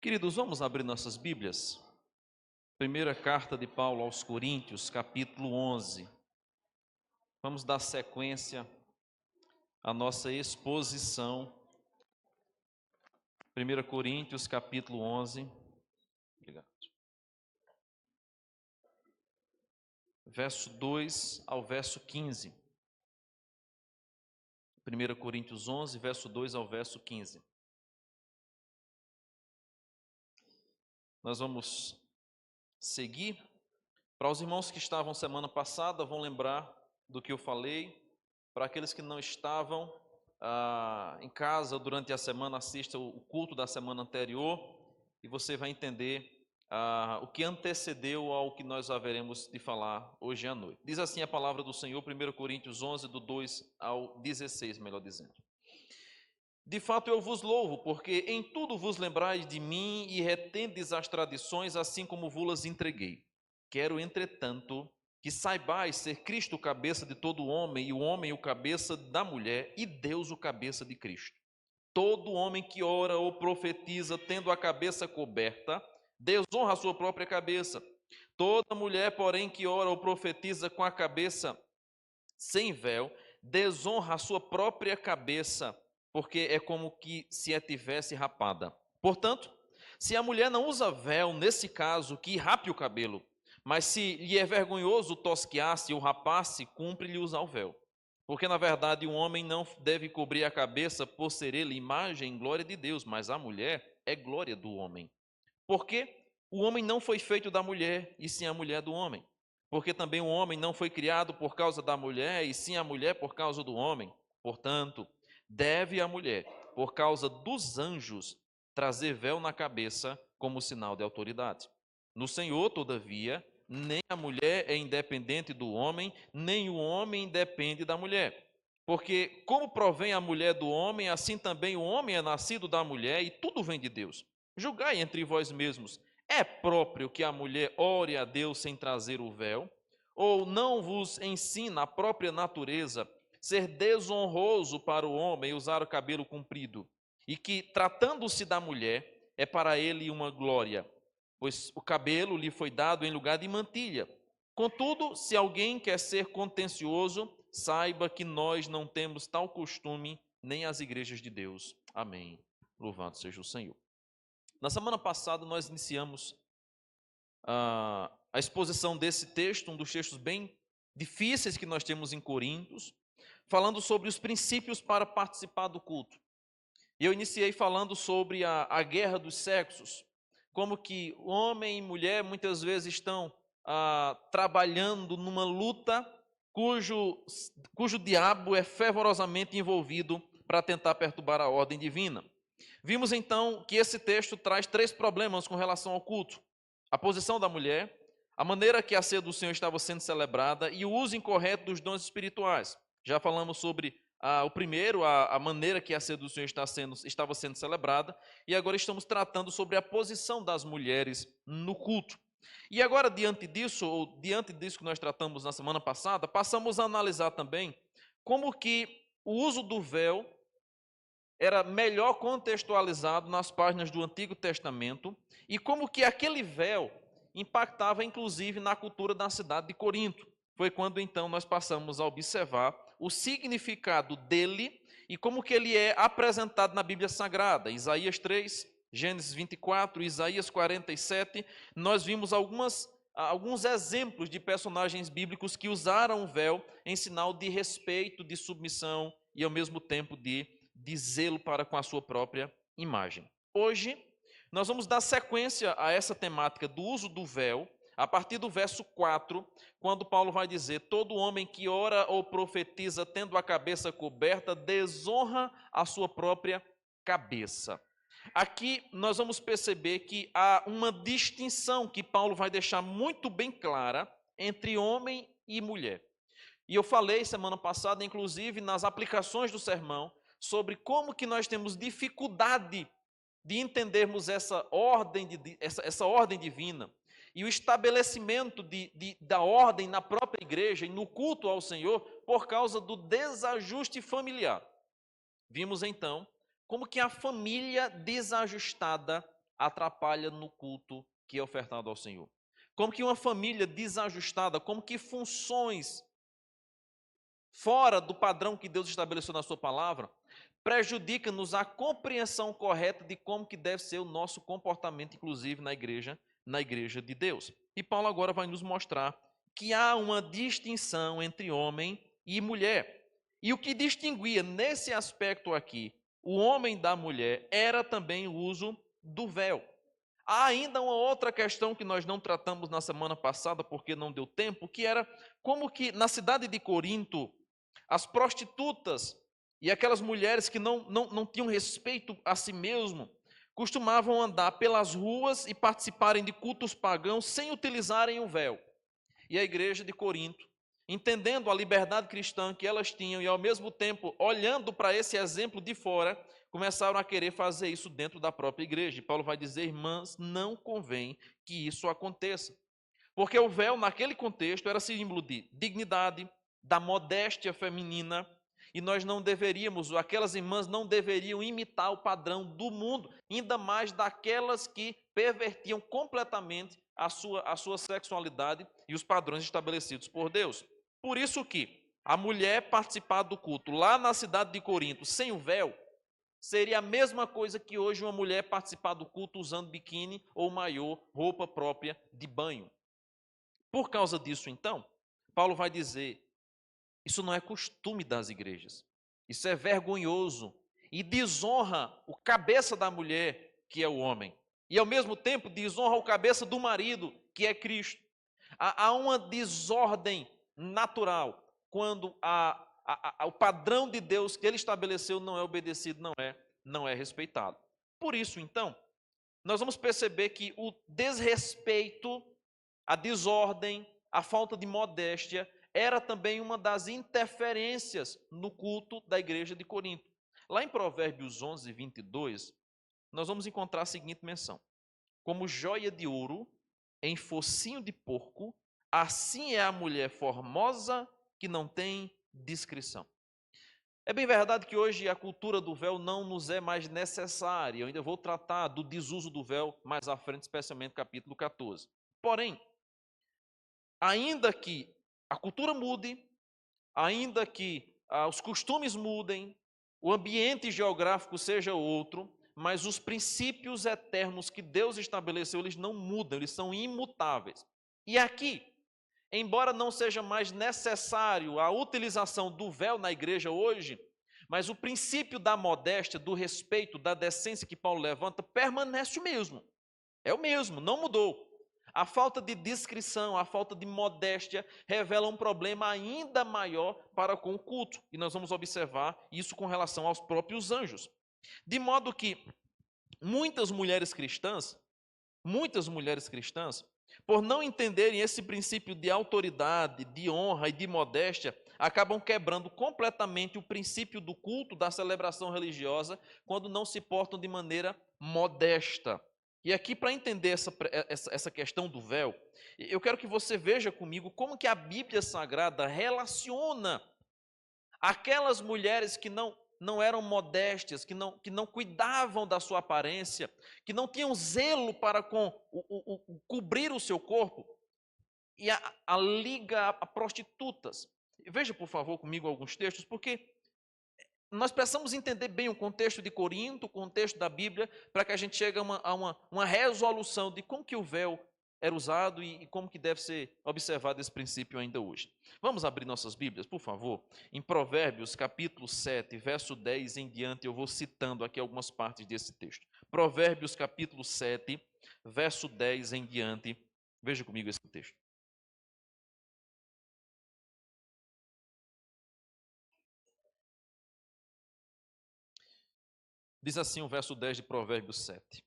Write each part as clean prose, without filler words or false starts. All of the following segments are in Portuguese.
Queridos, vamos abrir nossas Bíblias. Primeira carta de Paulo aos Coríntios, capítulo 11. Vamos dar sequência à nossa exposição. 1 Coríntios, capítulo 11. Obrigado. Verso 2 ao verso 15. 1 Coríntios 11, verso 2 ao verso 15. Nós vamos seguir. Para os irmãos que estavam semana passada, vão lembrar do que eu falei. Para aqueles que não estavam em casa durante a semana, assista o culto da semana anterior e você vai entender o que antecedeu ao que nós haveremos de falar hoje à noite. Diz assim a palavra do Senhor, 1 Coríntios 11, do 2 ao 16, melhor dizendo. De fato eu vos louvo, porque em tudo vos lembrais de mim e retendes as tradições, assim como vos-las entreguei. Quero, entretanto, que saibais ser Cristo o cabeça de todo homem, e o homem o cabeça da mulher, e Deus o cabeça de Cristo. Todo homem que ora ou profetiza, tendo a cabeça coberta, desonra a sua própria cabeça. Toda mulher, porém, que ora ou profetiza com a cabeça sem véu, desonra a sua própria cabeça, porque é como que se a tivesse rapada. Portanto, se a mulher não usa véu, nesse caso, que rape o cabelo, mas se lhe é vergonhoso tosquear-se ou rapar-se, cumpre-lhe usar o véu. Porque, na verdade, o homem não deve cobrir a cabeça por ser ele imagem e glória de Deus, mas a mulher é glória do homem. Porque o homem não foi feito da mulher, e sim a mulher do homem. Porque também o homem não foi criado por causa da mulher, e sim a mulher por causa do homem. Portanto, deve a mulher, por causa dos anjos, trazer véu na cabeça como sinal de autoridade. No Senhor, todavia, nem a mulher é independente do homem, nem o homem independe da mulher. Porque como provém a mulher do homem, assim também o homem é nascido da mulher, e tudo vem de Deus. Julgai entre vós mesmos, é próprio que a mulher ore a Deus sem trazer o véu? Ou não vos ensina a própria natureza ser desonroso para o homem usar o cabelo comprido? E que, tratando-se da mulher, é para ele uma glória, pois o cabelo lhe foi dado em lugar de mantilha. Contudo, se alguém quer ser contencioso, saiba que nós não temos tal costume, nem as igrejas de Deus. Amém. Louvado seja o Senhor. Na semana passada nós iniciamos a exposição desse texto, um dos textos bem difíceis que nós temos em Coríntios, falando sobre os princípios para participar do culto. E eu iniciei falando sobre a guerra dos sexos, como que homem e mulher muitas vezes estão trabalhando numa luta cujo diabo é fervorosamente envolvido para tentar perturbar a ordem divina. Vimos então que esse texto traz 3 problemas com relação ao culto: a posição da mulher, a maneira que a ceia do Senhor estava sendo celebrada e o uso incorreto dos dons espirituais. Já falamos sobre o primeiro, a maneira que a ceia do Senhor estava sendo celebrada, e agora estamos tratando sobre a posição das mulheres no culto. E agora, diante disso que nós tratamos na semana passada, passamos a analisar também como que o uso do véu era melhor contextualizado nas páginas do Antigo Testamento e como que aquele véu impactava inclusive na cultura da cidade de Corinto. Foi quando então nós passamos a observar o significado dele e como que ele é apresentado na Bíblia Sagrada. Isaías 3, Gênesis 24, Isaías 47, nós vimos alguns exemplos de personagens bíblicos que usaram o véu em sinal de respeito, de submissão e ao mesmo tempo de zelo para com a sua própria imagem. Hoje, nós vamos dar sequência a essa temática do uso do véu, a partir do verso 4, quando Paulo vai dizer: todo homem que ora ou profetiza tendo a cabeça coberta, desonra a sua própria cabeça. Aqui nós vamos perceber que há uma distinção que Paulo vai deixar muito bem clara entre homem e mulher. E eu falei semana passada, inclusive, nas aplicações do sermão, sobre como que nós temos dificuldade de entendermos essa ordem divina e o estabelecimento da ordem na própria igreja e no culto ao Senhor por causa do desajuste familiar. Vimos então como que a família desajustada atrapalha no culto que é ofertado ao Senhor. Como que uma família desajustada, como que funções fora do padrão que Deus estabeleceu na sua palavra, prejudica-nos a compreensão correta de como que deve ser o nosso comportamento, inclusive na igreja de Deus. E Paulo agora vai nos mostrar que há uma distinção entre homem e mulher. E o que distinguia nesse aspecto aqui o homem da mulher era também o uso do véu. Há ainda uma outra questão que nós não tratamos na semana passada, porque não deu tempo, que era como que na cidade de Corinto, as prostitutas e aquelas mulheres que não tinham respeito a si mesmo, costumavam andar pelas ruas e participarem de cultos pagãos sem utilizarem o véu. E a igreja de Corinto, entendendo a liberdade cristã que elas tinham e ao mesmo tempo olhando para esse exemplo de fora, começaram a querer fazer isso dentro da própria igreja. E Paulo vai dizer, irmãs, não convém que isso aconteça. Porque o véu, naquele contexto, era símbolo de dignidade, da modéstia feminina, e nós não deveríamos, aquelas irmãs não deveriam imitar o padrão do mundo, ainda mais daquelas que pervertiam completamente a sua sexualidade e os padrões estabelecidos por Deus. Por isso que a mulher participar do culto lá na cidade de Corinto sem o véu, seria a mesma coisa que hoje uma mulher participar do culto usando biquíni ou maiô, roupa própria de banho. Por causa disso, então, Paulo vai dizer, isso não é costume das igrejas. Isso é vergonhoso e desonra o cabeça da mulher, que é o homem. E ao mesmo tempo desonra o cabeça do marido, que é Cristo. Há uma desordem natural quando o padrão de Deus que ele estabeleceu não é obedecido, não é respeitado. Por isso, então, nós vamos perceber que o desrespeito, a desordem, a falta de modéstia, era também uma das interferências no culto da igreja de Corinto. Lá em Provérbios 11, 22, nós vamos encontrar a seguinte menção. Como joia de ouro em focinho de porco, assim é a mulher formosa que não tem discrição. É bem verdade que hoje a cultura do véu não nos é mais necessária. Eu ainda vou tratar do desuso do véu mais à frente, especialmente no capítulo 14. Porém, ainda que a cultura mude, ainda que os costumes mudem, o ambiente geográfico seja outro, mas os princípios eternos que Deus estabeleceu, eles não mudam, eles são imutáveis. E aqui, embora não seja mais necessário a utilização do véu na igreja hoje, mas o princípio da modéstia, do respeito, da decência que Paulo levanta, permanece o mesmo. É o mesmo, não mudou. A falta de discrição, a falta de modéstia revela um problema ainda maior para com o culto. E nós vamos observar isso com relação aos próprios anjos. De modo que muitas mulheres cristãs, por não entenderem esse princípio de autoridade, de honra e de modéstia, acabam quebrando completamente o princípio do culto, da celebração religiosa, quando não se portam de maneira modesta. E aqui, para entender essa questão do véu, eu quero que você veja comigo como que a Bíblia Sagrada relaciona aquelas mulheres que não eram modéstias, que não cuidavam da sua aparência, que não tinham zelo para cobrir o seu corpo, e a liga a prostitutas. Veja, por favor, comigo alguns textos, porque nós precisamos entender bem o contexto de Corinto, o contexto da Bíblia, para que a gente chegue a uma resolução de como que o véu era usado e como que deve ser observado esse princípio ainda hoje. Vamos abrir nossas Bíblias, por favor, em Provérbios, capítulo 7, verso 10 em diante, eu vou citando aqui algumas partes desse texto. Provérbios, capítulo 7, verso 10 em diante, veja comigo esse texto. Diz assim o verso 10 de Provérbios 7.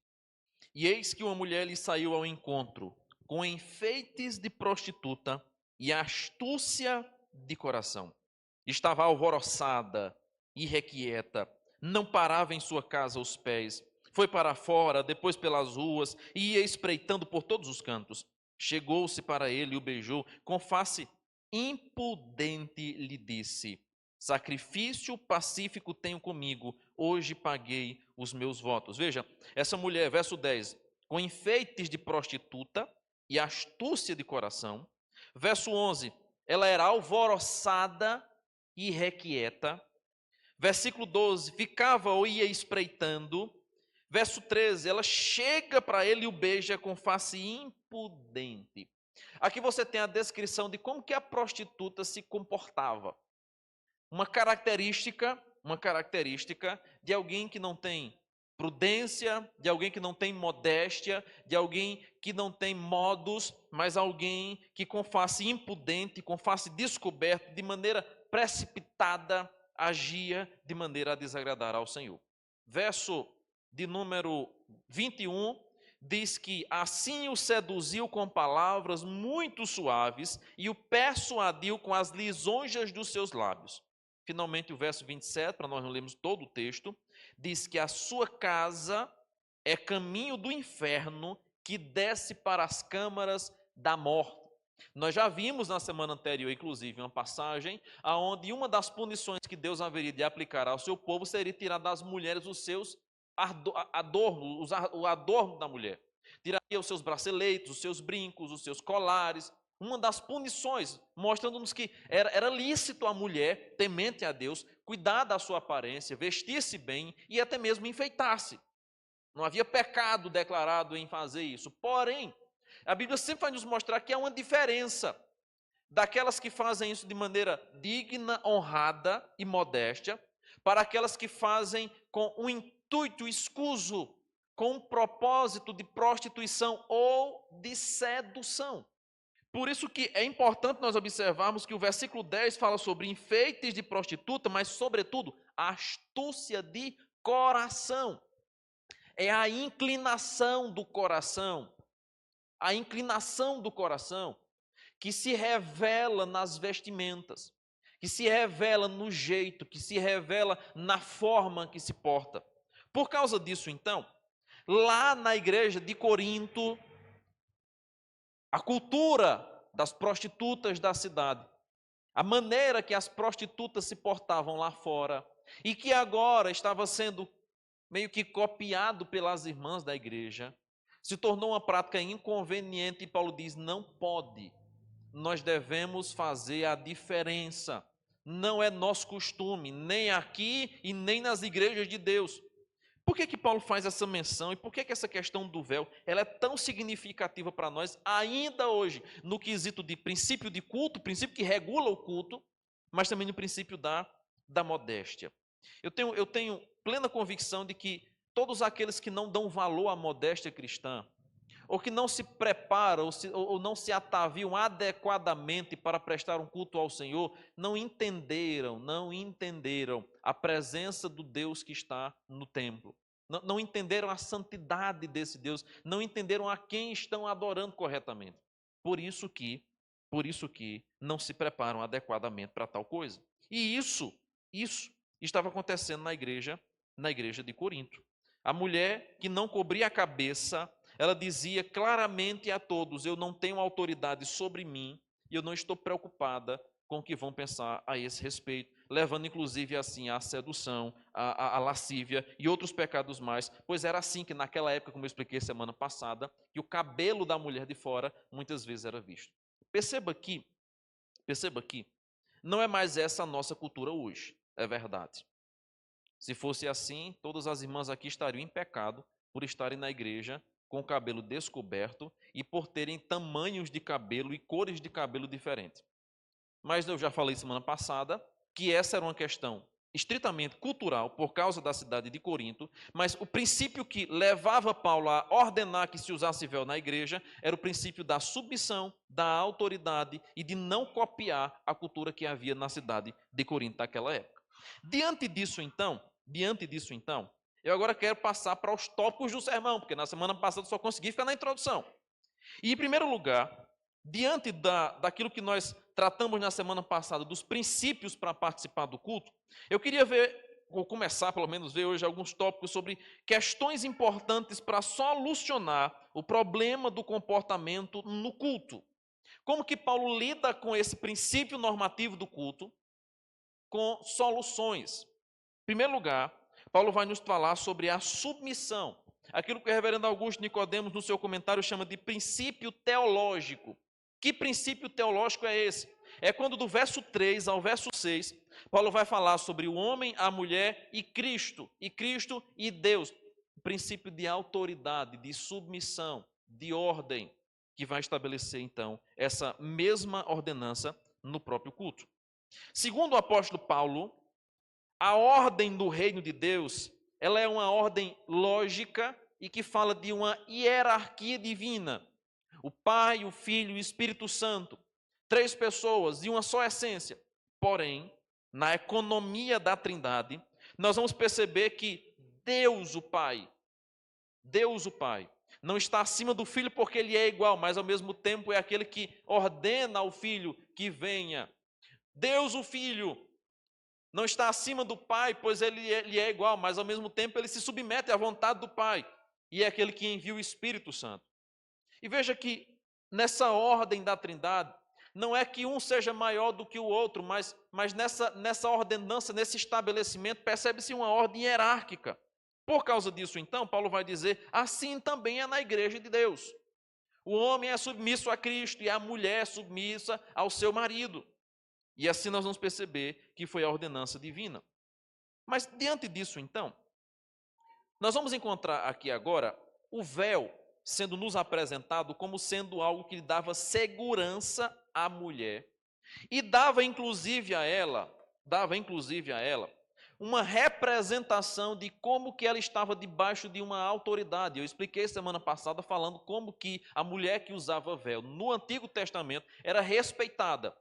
E eis que uma mulher lhe saiu ao encontro, com enfeites de prostituta e astúcia de coração. Estava alvoroçada, irrequieta, não parava em sua casa aos pés. Foi para fora, depois pelas ruas, e ia espreitando por todos os cantos. Chegou-se para ele e o beijou, com face impudente lhe disse: sacrifício pacífico tenho comigo, hoje paguei os meus votos. Veja, essa mulher, verso 10, com enfeites de prostituta e astúcia de coração. Verso 11, ela era alvoroçada e irrequieta. Versículo 12, ficava ou ia espreitando. Verso 13, ela chega para ele e o beija com face impudente. Aqui você tem a descrição de como que a prostituta se comportava. Uma característica de alguém que não tem prudência, de alguém que não tem modéstia, de alguém que não tem modos, mas alguém que com face impudente, com face descoberta, de maneira precipitada, agia de maneira a desagradar ao Senhor. Verso de número 21 diz que assim o seduziu com palavras muito suaves e o persuadiu com as lisonjas dos seus lábios. Finalmente, o verso 27, para nós não lermos todo o texto, diz que a sua casa é caminho do inferno que desce para as câmaras da morte. Nós já vimos na semana anterior, inclusive, uma passagem onde uma das punições que Deus haveria de aplicar ao seu povo seria tirar das mulheres os seus adornos, o adorno da mulher. Tiraria os seus braceletes, os seus brincos, os seus colares. Uma das punições, mostrando-nos que era lícito a mulher, temente a Deus, cuidar da sua aparência, vestir-se bem e até mesmo enfeitar-se. Não havia pecado declarado em fazer isso. Porém, a Bíblia sempre vai nos mostrar que há uma diferença daquelas que fazem isso de maneira digna, honrada e modéstia, para aquelas que fazem com um intuito escuso, com um propósito de prostituição ou de sedução. Por isso que é importante nós observarmos que o versículo 10 fala sobre enfeites de prostituta, mas sobretudo astúcia de coração. É a inclinação do coração, que se revela nas vestimentas, que se revela no jeito, que se revela na forma que se porta. Por causa disso, então, lá na igreja de Corinto, a cultura das prostitutas da cidade, a maneira que as prostitutas se portavam lá fora, e que agora estava sendo meio que copiado pelas irmãs da igreja, se tornou uma prática inconveniente e Paulo diz, não pode. Nós devemos fazer a diferença. Não é nosso costume, nem aqui e nem nas igrejas de Deus. Por que Paulo faz essa menção e por que essa questão do véu ela é tão significativa para nós ainda hoje, no quesito de princípio de culto, princípio que regula o culto, mas também no princípio da modéstia. Eu tenho plena convicção de que todos aqueles que não dão valor à modéstia cristã, ou que não se preparam, ou não se ataviam adequadamente para prestar um culto ao Senhor, não entenderam a presença do Deus que está no templo. Não entenderam a santidade desse Deus, não entenderam a quem estão adorando corretamente. Por isso que não se preparam adequadamente para tal coisa. E isso estava acontecendo na igreja de Corinto. A mulher que não cobria a cabeça, ela dizia claramente a todos, eu não tenho autoridade sobre mim e eu não estou preocupada com o que vão pensar a esse respeito, levando inclusive assim a sedução, a lascívia e outros pecados mais, pois era assim que naquela época, como eu expliquei semana passada, que o cabelo da mulher de fora muitas vezes era visto. Perceba aqui, não é mais essa a nossa cultura hoje, é verdade. Se fosse assim, todas as irmãs aqui estariam em pecado por estarem na igreja com o cabelo descoberto e por terem tamanhos de cabelo e cores de cabelo diferentes. Mas eu já falei semana passada que essa era uma questão estritamente cultural por causa da cidade de Corinto, mas o princípio que levava Paulo a ordenar que se usasse véu na igreja era o princípio da submissão, da autoridade e de não copiar a cultura que havia na cidade de Corinto naquela época. Diante disso, então, eu agora quero passar para os tópicos do sermão, porque na semana passada só consegui ficar na introdução. E, em primeiro lugar, diante daquilo que nós tratamos na semana passada, dos princípios para participar do culto, eu queria começar pelo menos ver hoje alguns tópicos sobre questões importantes para solucionar o problema do comportamento no culto. Como que Paulo lida com esse princípio normativo do culto com soluções? Em primeiro lugar, Paulo vai nos falar sobre a submissão. aquilo que o reverendo Augusto Nicodemos, no seu comentário, chama de princípio teológico. Que princípio teológico é esse? É quando do verso 3 ao verso 6, Paulo vai falar sobre o homem, a mulher e Cristo e Deus. O princípio de autoridade, de submissão, de ordem, que vai estabelecer, então, essa mesma ordenança no próprio culto. Segundo o apóstolo Paulo, a ordem do reino de Deus, ela é uma ordem lógica e que fala de uma hierarquia divina. O Pai, o Filho e o Espírito Santo, 3 pessoas de uma só essência. Porém, na economia da Trindade, nós vamos perceber que Deus o Pai, não está acima do Filho porque ele é igual, mas ao mesmo tempo é aquele que ordena ao Filho que venha. Deus o Filho não está acima do Pai, pois ele é igual, mas ao mesmo tempo ele se submete à vontade do Pai, e é aquele que envia o Espírito Santo. E veja que nessa ordem da Trindade, não é que um seja maior do que o outro, mas nessa ordenança, nesse estabelecimento, percebe-se uma ordem hierárquica. Por causa disso, então, Paulo vai dizer, assim também é na igreja de Deus. O homem é submisso a Cristo e a mulher é submissa ao seu marido. E assim nós vamos perceber que foi a ordenança divina. Mas diante disso, então, nós vamos encontrar aqui agora o véu sendo nos apresentado como sendo algo que dava segurança à mulher e dava inclusive a ela uma representação de como que ela estava debaixo de uma autoridade. Eu expliquei semana passada falando como que a mulher que usava véu no Antigo Testamento era respeitada.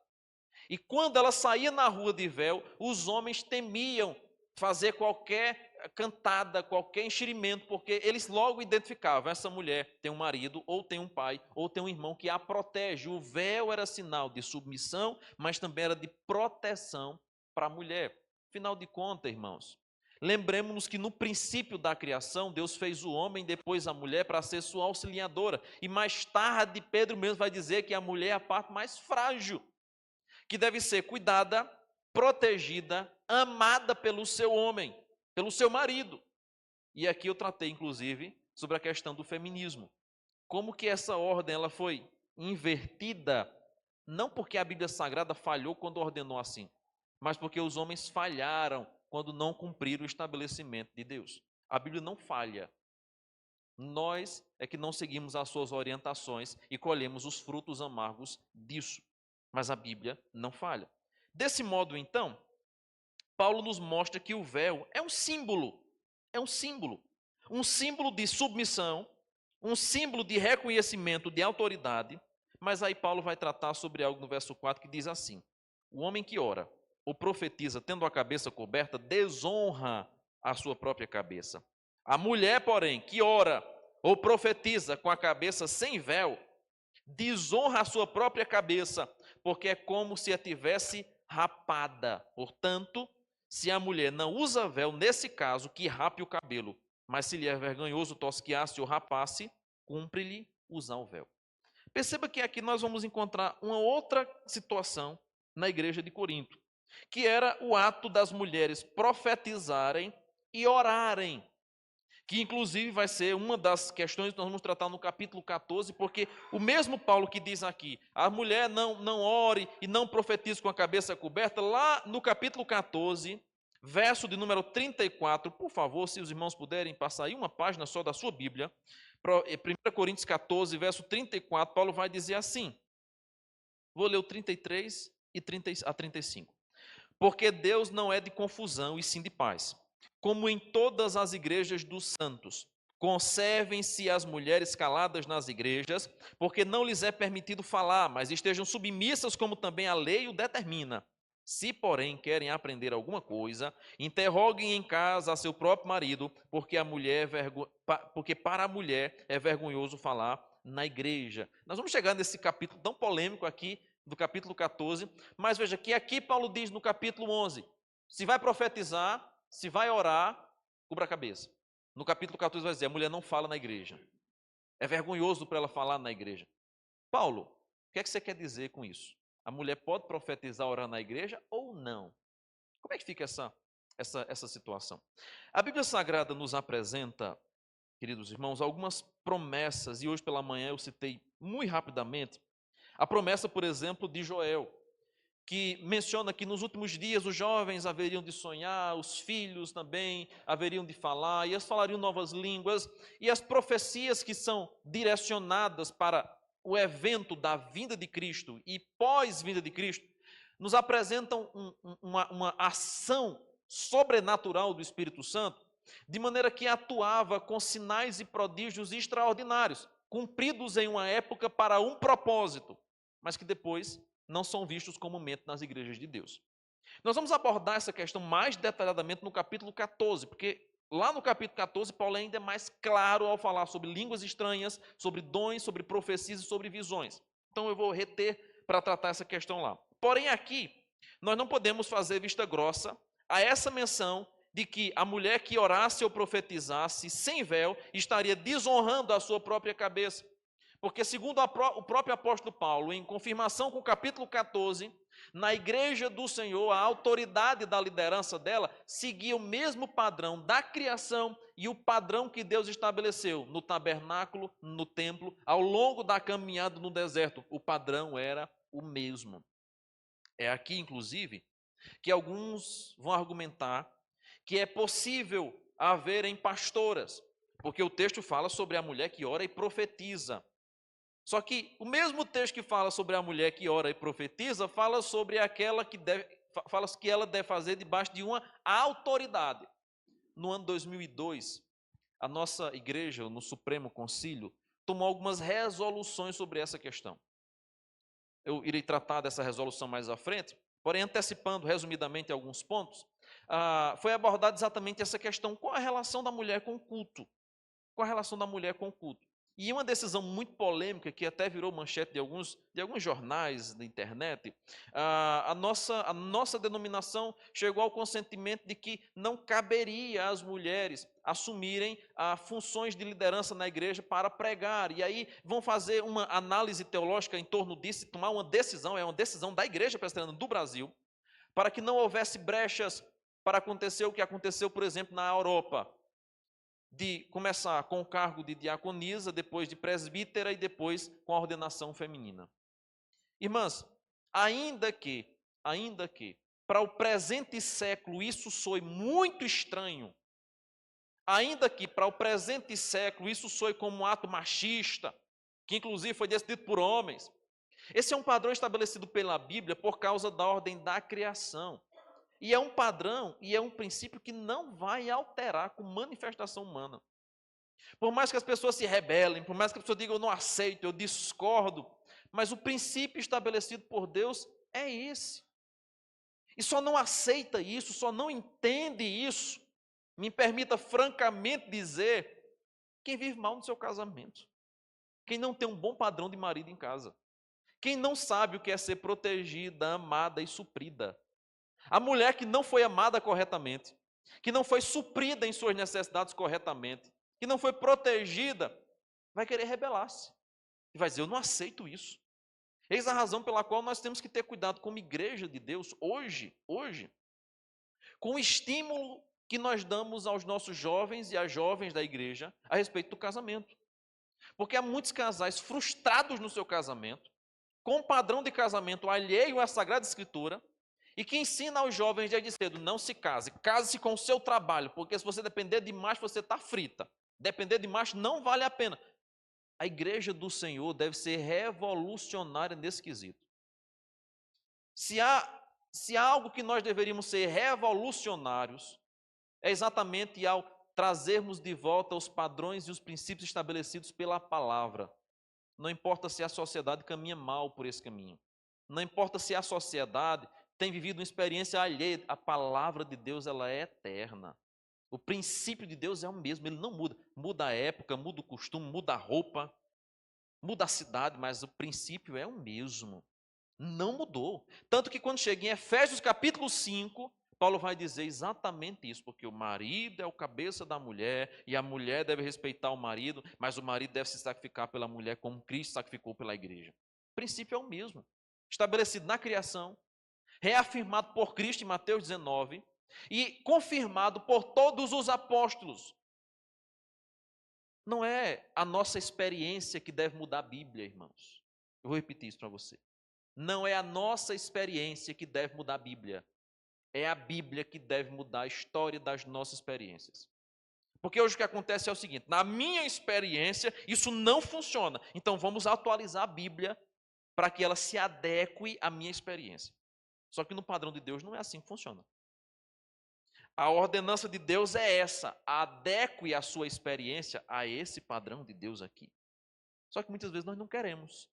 E quando ela saía na rua de véu, os homens temiam fazer qualquer cantada, qualquer enxerimento, porque eles logo identificavam, essa mulher tem um marido, ou tem um pai, ou tem um irmão que a protege. O véu era sinal de submissão, mas também era de proteção para a mulher. Afinal de contas, irmãos, lembremos-nos que no princípio da criação, Deus fez o homem, depois a mulher, para ser sua auxiliadora. E mais tarde, Pedro mesmo vai dizer que a mulher é a parte mais frágil, que deve ser cuidada, protegida, amada pelo seu homem, pelo seu marido. E aqui eu tratei, inclusive, sobre a questão do feminismo. Como que essa ordem ela foi invertida, não porque a Bíblia Sagrada falhou quando ordenou assim, mas porque os homens falharam quando não cumpriram o estabelecimento de Deus. A Bíblia não falha. Nós é que não seguimos as suas orientações e colhemos os frutos amargos disso. Mas a Bíblia não falha. Desse modo, então, Paulo nos mostra que o véu é um símbolo de submissão, um símbolo de reconhecimento de autoridade. Mas aí Paulo vai tratar sobre algo no verso 4 que diz assim: o homem que ora ou profetiza tendo a cabeça coberta desonra a sua própria cabeça. A mulher, porém, que ora ou profetiza com a cabeça sem véu, desonra a sua própria cabeça, porque é como se a tivesse rapada. Portanto, se a mulher não usa véu, nesse caso, que rape o cabelo, mas se lhe é vergonhoso tosquiar-se ou rapasse, cumpre-lhe usar o véu. Perceba que aqui nós vamos encontrar uma outra situação na igreja de Corinto, que era o ato das mulheres profetizarem e orarem, que inclusive vai ser uma das questões que nós vamos tratar no capítulo 14, porque o mesmo Paulo que diz aqui, a mulher não ore e não profetize com a cabeça coberta, lá no capítulo 14, verso de número 34, por favor, se os irmãos puderem passar aí uma página só da sua Bíblia, 1 Coríntios 14, verso 34, Paulo vai dizer assim, vou ler o 33 a 35. Porque Deus não é de confusão e sim de paz, como em todas as igrejas dos santos. Conservem-se as mulheres caladas nas igrejas, porque não lhes é permitido falar, mas estejam submissas como também a lei o determina. Se, porém, querem aprender alguma coisa, interroguem em casa a seu próprio marido, porque para a mulher é vergonhoso falar na igreja. Nós vamos chegar nesse capítulo tão polêmico aqui, do capítulo 14, mas veja que aqui Paulo diz no capítulo 11, se vai profetizar, se vai orar, cubra a cabeça. No capítulo 14 vai dizer, a mulher não fala na igreja. É vergonhoso para ela falar na igreja. Paulo, o que é que você quer dizer com isso? A mulher pode profetizar, orar na igreja ou não? Como é que fica essa situação? A Bíblia Sagrada nos apresenta queridos irmãos, algumas promessas, e hoje pela manhã eu citei muito rapidamente, a promessa, por exemplo, de Joel, que menciona que nos últimos dias os jovens haveriam de sonhar, os filhos também haveriam de falar, e eles falariam novas línguas, e as profecias que são direcionadas para o evento da vinda de Cristo e pós-vinda de Cristo, nos apresentam uma ação sobrenatural do Espírito Santo, de maneira que atuava com sinais e prodígios extraordinários, cumpridos em uma época para um propósito, mas que depois não são vistos comumente nas igrejas de Deus. Nós vamos abordar essa questão mais detalhadamente no capítulo 14, porque lá no capítulo 14, Paulo ainda é mais claro ao falar sobre línguas estranhas, sobre dons, sobre profecias e sobre visões. Então eu vou reter para tratar essa questão lá. Porém, aqui, nós não podemos fazer vista grossa a essa menção de que a mulher que orasse ou profetizasse sem véu estaria desonrando a sua própria cabeça. Porque, segundo o próprio apóstolo Paulo, em confirmação com o capítulo 14, na igreja do Senhor, a autoridade da liderança dela seguia o mesmo padrão da criação e o padrão que Deus estabeleceu no tabernáculo, no templo, ao longo da caminhada no deserto. O padrão era o mesmo. É aqui, inclusive, que alguns vão argumentar que é possível haverem pastoras, porque o texto fala sobre a mulher que ora e profetiza. Só que o mesmo texto que fala sobre a mulher que ora e profetiza, fala sobre aquela fala que ela deve fazer debaixo de uma autoridade. No ano 2002, a nossa igreja, no Supremo Concílio, tomou algumas resoluções sobre essa questão. Eu irei tratar dessa resolução mais à frente, porém, antecipando resumidamente alguns pontos, foi abordada exatamente essa questão: qual a relação da mulher com o culto? Qual a relação da mulher com o culto? E uma decisão muito polêmica, que até virou manchete de alguns jornais da internet, a nossa denominação chegou ao consentimento de que não caberia às mulheres assumirem funções de liderança na igreja para pregar. E aí vão fazer uma análise teológica em torno disso, tomar uma decisão, é uma decisão da igreja presbiteriana do Brasil, para que não houvesse brechas para acontecer o que aconteceu, por exemplo, na Europa, de começar com o cargo de diaconisa, depois de presbítera e depois com a ordenação feminina. Irmãs, ainda que para o presente século isso soe muito estranho, ainda que para o presente século isso soe como um ato machista, que inclusive foi decidido por homens, esse é um padrão estabelecido pela Bíblia por causa da ordem da criação. E é um padrão e é um princípio que não vai alterar com manifestação humana. Por mais que as pessoas se rebelem, por mais que a pessoa diga eu não aceito, eu discordo, mas o princípio estabelecido por Deus é esse. E só não aceita isso, só não entende isso, me permita francamente dizer, quem vive mal no seu casamento, quem não tem um bom padrão de marido em casa, quem não sabe o que é ser protegida, amada e suprida. A mulher que não foi amada corretamente, que não foi suprida em suas necessidades corretamente, que não foi protegida, vai querer rebelar-se. E vai dizer, eu não aceito isso. Eis a razão pela qual nós temos que ter cuidado como igreja de Deus, hoje, com o estímulo que nós damos aos nossos jovens e às jovens da igreja a respeito do casamento. Porque há muitos casais frustrados no seu casamento, com um padrão de casamento alheio à Sagrada Escritura, e que ensina aos jovens desde cedo, não se case, case-se com o seu trabalho, porque se você depender de macho, você está frita. Depender de macho não vale a pena. A igreja do Senhor deve ser revolucionária nesse quesito. Se há algo que nós deveríamos ser revolucionários, é exatamente ao trazermos de volta os padrões e os princípios estabelecidos pela palavra. Não importa se a sociedade caminha mal por esse caminho. Não importa se a sociedade tem vivido uma experiência alheia, a palavra de Deus ela é eterna. O princípio de Deus é o mesmo, ele não muda. Muda a época, muda o costume, muda a roupa, muda a cidade, mas o princípio é o mesmo. Não mudou. Tanto que quando chega em Efésios capítulo 5, Paulo vai dizer exatamente isso, porque o marido é o cabeça da mulher, e a mulher deve respeitar o marido, mas o marido deve se sacrificar pela mulher como Cristo sacrificou pela igreja. O princípio é o mesmo, estabelecido na criação, reafirmado por Cristo em Mateus 19 e confirmado por todos os apóstolos. Não é a nossa experiência que deve mudar a Bíblia, irmãos. Eu vou repetir isso para você. Não é a nossa experiência que deve mudar a Bíblia. É a Bíblia que deve mudar a história das nossas experiências. Porque hoje o que acontece é o seguinte: na minha experiência, isso não funciona. Então vamos atualizar a Bíblia para que ela se adeque à minha experiência. Só que no padrão de Deus não é assim que funciona. A ordenança de Deus é essa: adeque a sua experiência a esse padrão de Deus aqui. Só que muitas vezes nós não queremos.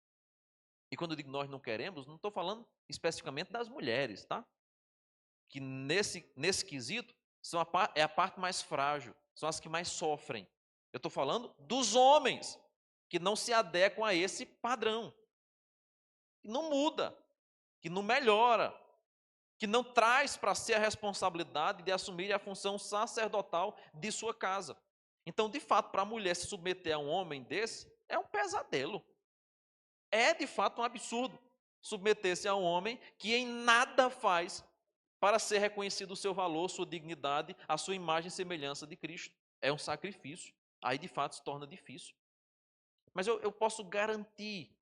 E quando eu digo nós não queremos, não estou falando especificamente das mulheres, tá? Que nesse quesito é a parte mais frágil, são as que mais sofrem. Eu estou falando dos homens que não se adequam a esse padrão, que não muda, que não melhora, que não traz para si a responsabilidade de assumir a função sacerdotal de sua casa. Então, de fato, para a mulher se submeter a um homem desse, é um pesadelo. É, de fato, um absurdo submeter-se a um homem que em nada faz para ser reconhecido o seu valor, sua dignidade, a sua imagem e semelhança de Cristo. É um sacrifício. Aí, de fato, se torna difícil. Mas eu posso garantir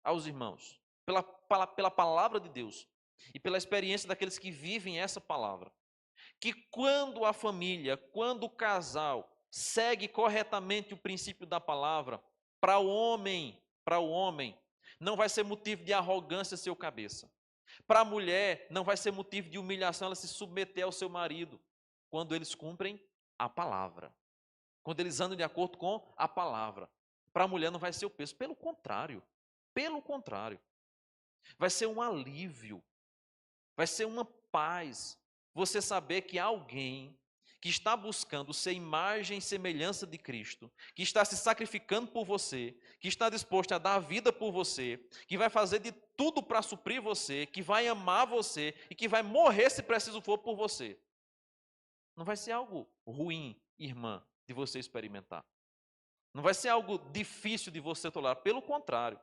aos irmãos, pela palavra de Deus e pela experiência daqueles que vivem essa palavra, que quando a família, quando o casal segue corretamente o princípio da palavra, para o homem, não vai ser motivo de arrogância seu cabeça. Para a mulher, não vai ser motivo de humilhação ela se submeter ao seu marido, quando eles cumprem a palavra. Quando eles andam de acordo com a palavra. Para a mulher não vai ser o peso, pelo contrário. Pelo contrário. Vai ser um alívio. Vai ser uma paz. Você saber que alguém que está buscando ser imagem e semelhança de Cristo, que está se sacrificando por você, que está disposto a dar a vida por você, que vai fazer de tudo para suprir você, que vai amar você e que vai morrer se preciso for por você. Não vai ser algo ruim, irmã, de você experimentar. Não vai ser algo difícil de você tolerar, pelo contrário,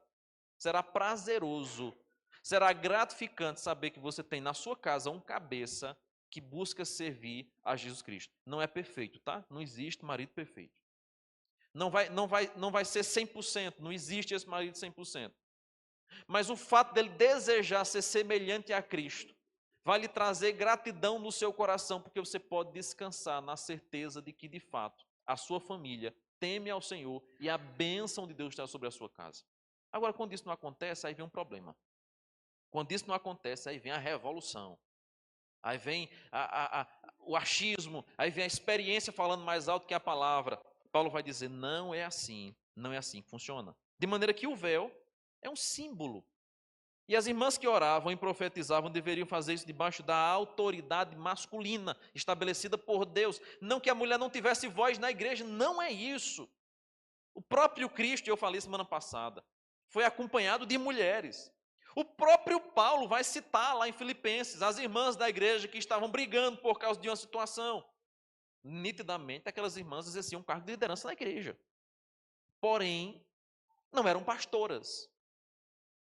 será prazeroso, será gratificante saber que você tem na sua casa um cabeça que busca servir a Jesus Cristo. Não é perfeito, tá? Não existe marido perfeito. Não vai ser 100%, não existe esse marido 100%. Mas o fato dele desejar ser semelhante a Cristo vai lhe trazer gratidão no seu coração, porque você pode descansar na certeza de que, de fato, a sua família teme ao Senhor e a bênção de Deus está sobre a sua casa. Agora, quando isso não acontece, aí vem um problema. Quando isso não acontece, aí vem a revolução. Aí vem o achismo, aí vem a experiência falando mais alto que a palavra. Paulo vai dizer, não é assim que funciona. De maneira que o véu é um símbolo. E as irmãs que oravam e profetizavam deveriam fazer isso debaixo da autoridade masculina estabelecida por Deus. Não que a mulher não tivesse voz na igreja, não é isso. O próprio Cristo, eu falei semana passada, foi acompanhado de mulheres. O próprio Paulo vai citar lá em Filipenses as irmãs da igreja que estavam brigando por causa de uma situação. Nitidamente, aquelas irmãs exerciam um cargo de liderança na igreja. Porém, não eram pastoras,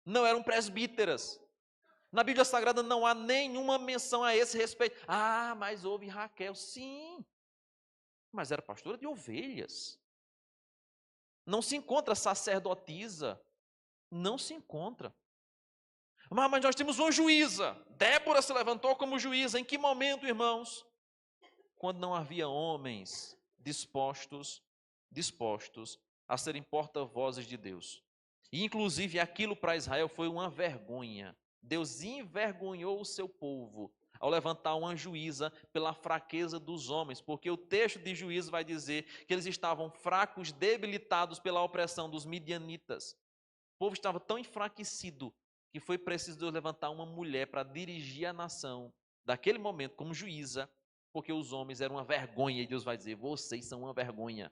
não eram presbíteras. Na Bíblia Sagrada não há nenhuma menção a esse respeito. Ah, mas houve Raquel. Sim, mas era pastora de ovelhas. Não se encontra sacerdotisa. Não se encontra. Mas nós temos uma juíza. Débora se levantou como juíza. Em que momento, irmãos? Quando não havia homens dispostos a serem porta-vozes de Deus. E, inclusive, aquilo para Israel foi uma vergonha. Deus envergonhou o seu povo ao levantar uma juíza pela fraqueza dos homens, porque o texto de Juízo vai dizer que eles estavam fracos, debilitados pela opressão dos midianitas. O povo estava tão enfraquecido que foi preciso Deus levantar uma mulher para dirigir a nação daquele momento como juíza, porque os homens eram uma vergonha, e Deus vai dizer, vocês são uma vergonha.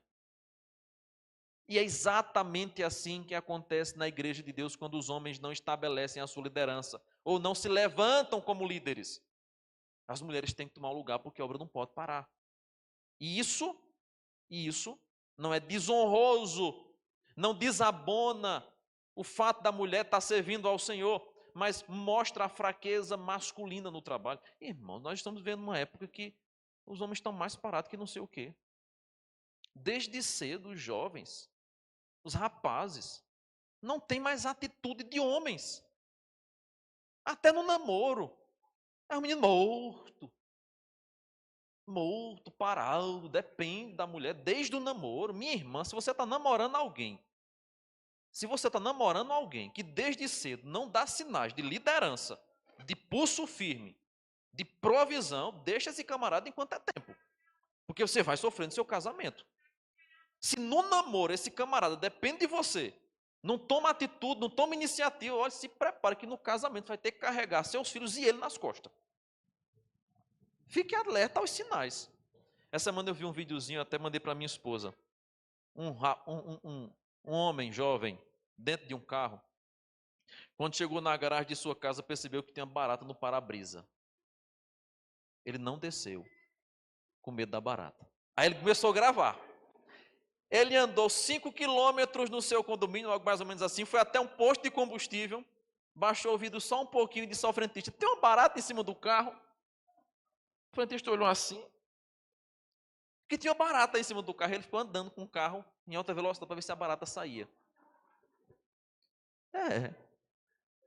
E é exatamente assim que acontece na igreja de Deus quando os homens não estabelecem a sua liderança, ou não se levantam como líderes. As mulheres têm que tomar o lugar porque a obra não pode parar. E isso não é desonroso, não desabona o fato da mulher estar servindo ao Senhor, mas mostra a fraqueza masculina no trabalho. Irmão, nós estamos vivendo uma época que os homens estão mais parados que não sei o quê. Desde cedo, os jovens, os rapazes, não têm mais atitude de homens. Até no namoro. É um menino morto, parado, depende da mulher desde o namoro. Minha irmã, se você está namorando alguém, que desde cedo não dá sinais de liderança, de pulso firme, de provisão, deixa esse camarada enquanto é tempo. Porque você vai sofrer no seu casamento. Se no namoro esse camarada depende de você, não toma atitude, não toma iniciativa, olha, se prepare que no casamento vai ter que carregar seus filhos e ele nas costas. Fique alerta aos sinais. Essa semana eu vi um videozinho, até mandei para minha esposa. Um homem jovem, dentro de um carro, quando chegou na garagem de sua casa, percebeu que tinha barata no para-brisa. Ele não desceu, com medo da barata. Aí ele começou a gravar. Ele andou 5 quilômetros no seu condomínio, algo mais ou menos assim, foi até um posto de combustível, baixou o vidro só um pouquinho e disse ao frentista, tem uma barata em cima do carro? O frentista olhou assim, que tinha uma barata em cima do carro, ele ficou andando com o carro em alta velocidade para ver se a barata saía.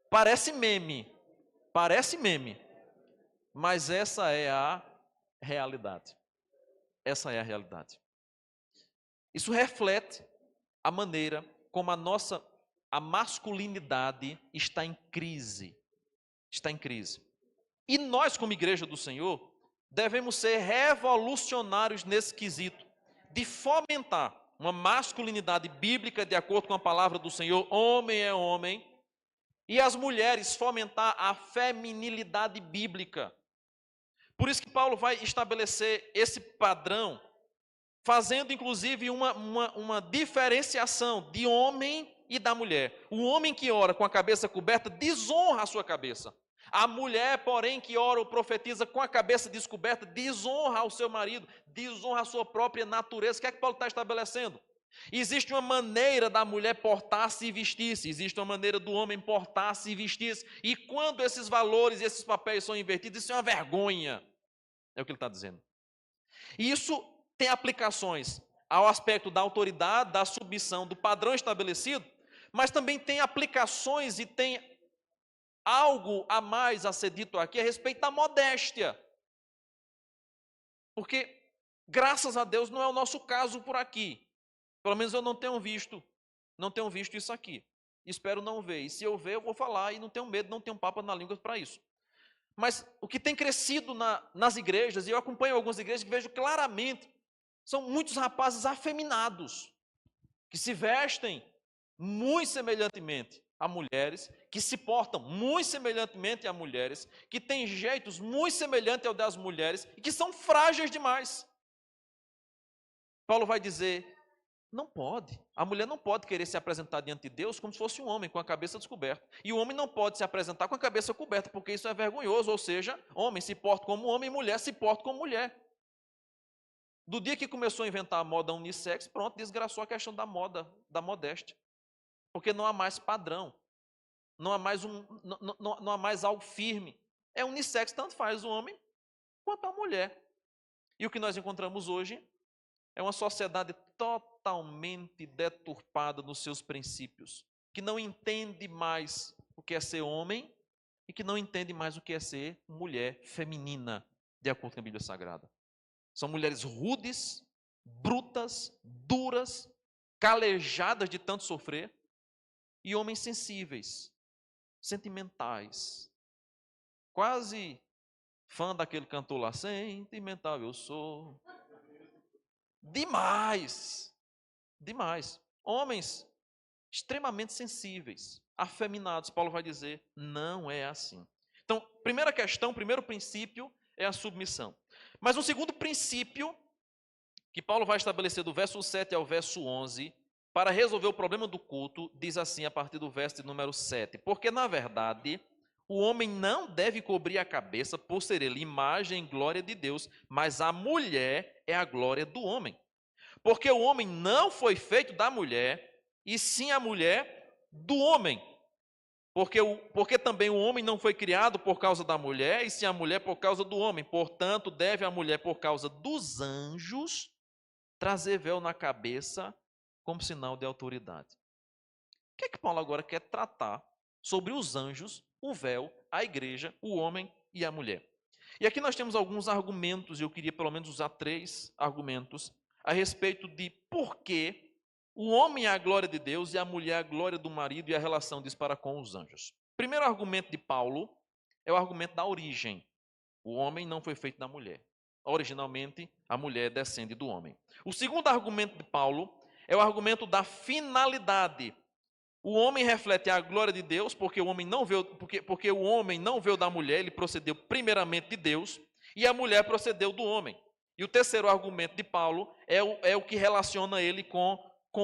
Parece meme, mas essa é a realidade. Essa é a realidade. Isso reflete a maneira como a masculinidade está em crise. Está em crise. E nós, como igreja do Senhor, devemos ser revolucionários nesse quesito, de fomentar uma masculinidade bíblica de acordo com a palavra do Senhor, homem é homem, e as mulheres fomentar a feminilidade bíblica. Por isso que Paulo vai estabelecer esse padrão, fazendo inclusive uma diferenciação de homem e da mulher. O homem que ora com a cabeça coberta desonra a sua cabeça. A mulher, porém, que ora ou profetiza com a cabeça descoberta, desonra ao seu marido, desonra a sua própria natureza. O que é que Paulo está estabelecendo? Existe uma maneira da mulher portar-se e vestir-se, existe uma maneira do homem portar-se e vestir-se, e quando esses valores e esses papéis são invertidos, isso é uma vergonha, é o que ele está dizendo. E isso tem aplicações ao aspecto da autoridade, da submissão, do padrão estabelecido, mas também tem aplicações e tem algo a mais a ser dito aqui a respeito da modéstia. Porque, graças a Deus, não é o nosso caso por aqui. Pelo menos eu não tenho visto isso aqui. Espero não ver. E se eu ver, eu vou falar e não tenho medo, não tenho papo na língua para isso. Mas o que tem crescido nas igrejas, e eu acompanho algumas igrejas que vejo claramente, são muitos rapazes afeminados, que se vestem muito semelhantemente a mulheres, que se portam muito semelhantemente a mulheres, que têm jeitos muito semelhantes ao das mulheres e que são frágeis demais. Paulo vai dizer, não pode. A mulher não pode querer se apresentar diante de Deus como se fosse um homem com a cabeça descoberta. E o homem não pode se apresentar com a cabeça coberta, porque isso é vergonhoso. Ou seja, homem se porta como homem, mulher se porta como mulher. Do dia que começou a inventar a moda unissex, pronto, desgraçou a questão da moda, da modéstia. Porque não há mais padrão. Não há mais algo firme. É unissex, tanto faz o homem quanto a mulher. E o que nós encontramos hoje é uma sociedade totalmente deturpada nos seus princípios, que não entende mais o que é ser homem e que não entende mais o que é ser mulher feminina, de acordo com a Bíblia Sagrada. São mulheres rudes, brutas, duras, calejadas de tanto sofrer, e homens sensíveis, sentimentais, quase fã daquele cantor lá, sentimental eu sou. Demais. Homens extremamente sensíveis, afeminados. Paulo vai dizer, não é assim. Então, primeira questão, primeiro princípio é a submissão. Mas um segundo princípio, que Paulo vai estabelecer do verso 7 ao verso 11, para resolver o problema do culto, diz assim a partir do verso de número 7. Porque, na verdade, o homem não deve cobrir a cabeça por ser ele imagem e glória de Deus, mas a mulher é a glória do homem. Porque o homem não foi feito da mulher, e sim a mulher do homem. Porque também o homem não foi criado por causa da mulher, e sim a mulher por causa do homem. Portanto, deve a mulher por causa dos anjos trazer véu na cabeça como sinal de autoridade. O que é que Paulo agora quer tratar sobre os anjos, o véu, a igreja, o homem e a mulher? E aqui nós temos alguns argumentos, e eu queria pelo menos usar 3 argumentos a respeito de por que o homem é a glória de Deus e a mulher é a glória do marido e a relação disso para com os anjos. Primeiro argumento de Paulo é o argumento da origem. O homem não foi feito da mulher. Originalmente, a mulher descende do homem. O segundo argumento de Paulo é o argumento da finalidade. O homem reflete a glória de Deus, porque o homem não veio da mulher, ele procedeu primeiramente de Deus, e a mulher procedeu do homem. E o terceiro argumento de Paulo é o que relaciona ele com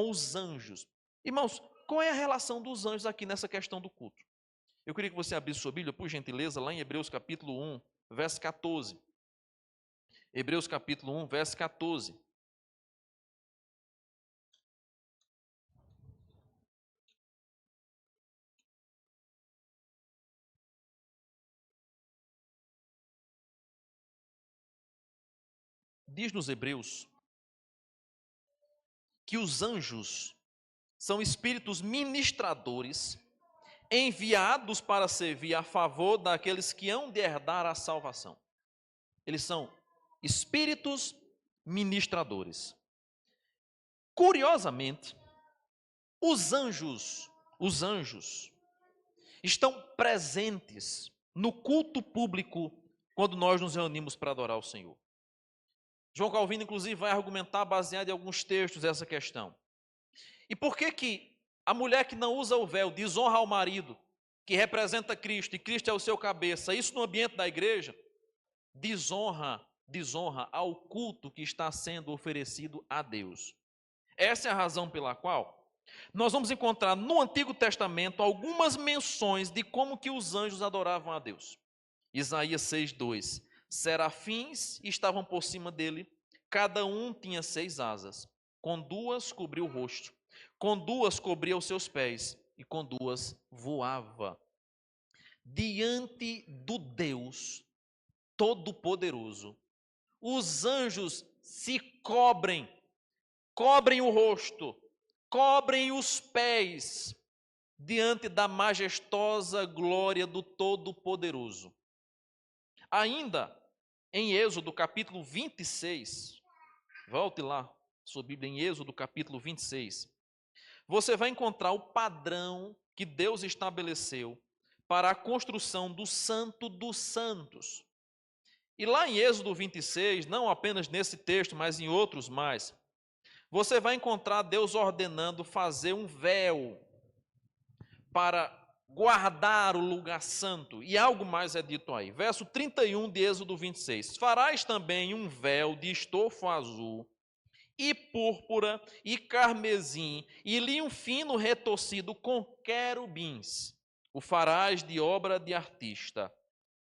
os anjos. Irmãos, qual é a relação dos anjos aqui nessa questão do culto? Eu queria que você abrisse sua Bíblia, por gentileza, lá em Hebreus capítulo 1, verso 14. Hebreus capítulo 1, verso 14. Diz nos Hebreus que os anjos são espíritos ministradores enviados para servir a favor daqueles que hão de herdar a salvação. Eles são espíritos ministradores. Curiosamente, os anjos estão presentes no culto público quando nós nos reunimos para adorar o Senhor. João Calvino, inclusive, vai argumentar baseado em alguns textos essa questão. E por que a mulher que não usa o véu desonra ao marido, que representa Cristo, e Cristo é o seu cabeça, isso no ambiente da igreja, desonra ao culto que está sendo oferecido a Deus. Essa é a razão pela qual nós vamos encontrar no Antigo Testamento algumas menções de como que os anjos adoravam a Deus. Isaías 6:2. Serafins estavam por cima dele, cada um tinha 6 asas, com 2 cobria o rosto, com 2 cobria os seus pés, e com 2 voava. Diante do Deus Todo-Poderoso, os anjos se cobrem o rosto, cobrem os pés, diante da majestosa glória do Todo-Poderoso. Ainda em Êxodo capítulo 26, volte lá, sua Bíblia, em Êxodo capítulo 26, você vai encontrar o padrão que Deus estabeleceu para a construção do Santo dos Santos. E lá em Êxodo 26, não apenas nesse texto, mas em outros mais, você vai encontrar Deus ordenando fazer um véu para guardar o lugar santo. E algo mais é dito aí. Verso 31 de Êxodo 26. Farás também um véu de estofo azul, e púrpura, e carmesim, e linho fino retorcido com querubins. O farás de obra de artista.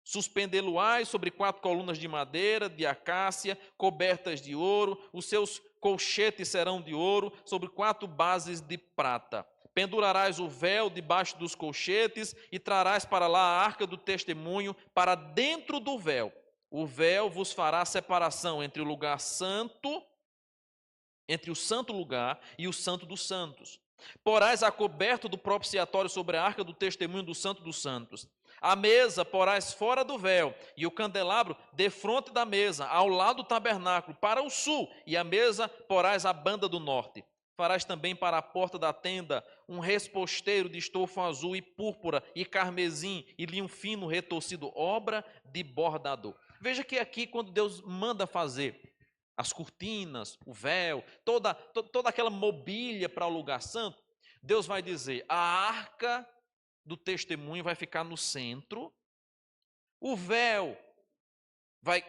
Suspendê-lo-ás sobre 4 colunas de madeira, de acácia, cobertas de ouro. Os seus colchetes serão de ouro, sobre 4 bases de prata. Pendurarás o véu debaixo dos colchetes e trarás para lá a arca do testemunho para dentro do véu. O véu vos fará separação entre o lugar santo, entre o santo lugar e o santo dos santos. Porás a coberta do propiciatório sobre a arca do testemunho do santo dos santos. A mesa porás fora do véu, e o candelabro defronte da mesa, ao lado do tabernáculo, para o sul, e a mesa porás à banda do norte. Farás também para a porta da tenda um resposteiro de estofo azul e púrpura, e carmesim, e linho fino retorcido, obra de bordador. Veja que aqui, quando Deus manda fazer as cortinas, o véu, toda aquela mobília para o lugar santo, Deus vai dizer, a arca do testemunho vai ficar no centro, o véu vai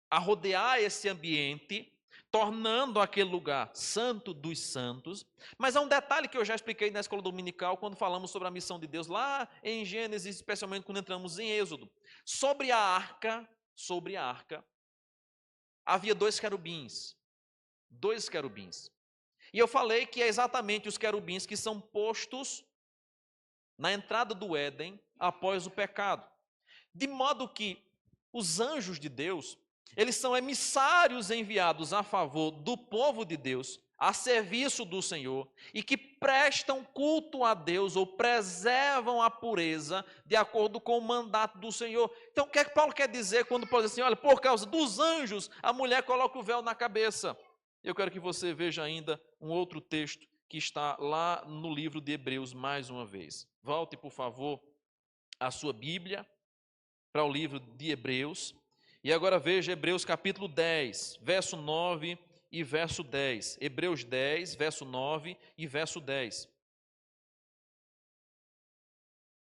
arrodear esse ambiente, tornando aquele lugar santo dos santos. Mas há um detalhe que eu já expliquei na escola dominical, quando falamos sobre a missão de Deus, lá em Gênesis, especialmente quando entramos em Êxodo. Sobre a arca, havia 2 querubins. 2 querubins. E eu falei que é exatamente os querubins que são postos na entrada do Éden após o pecado. De modo que os anjos de Deus, Eles são emissários enviados a favor do povo de Deus, a serviço do Senhor, e que prestam culto a Deus ou preservam a pureza de acordo com o mandato do Senhor. Então, o que é que Paulo quer dizer quando Paulo diz assim, olha, por causa dos anjos, a mulher coloca o véu na cabeça? Eu quero que você veja ainda um outro texto que está lá no livro de Hebreus mais uma vez. Volte, por favor, a sua Bíblia para o livro de Hebreus. E agora veja Hebreus capítulo 10, verso 9 e verso 10. Hebreus 10, verso 9 e verso 10.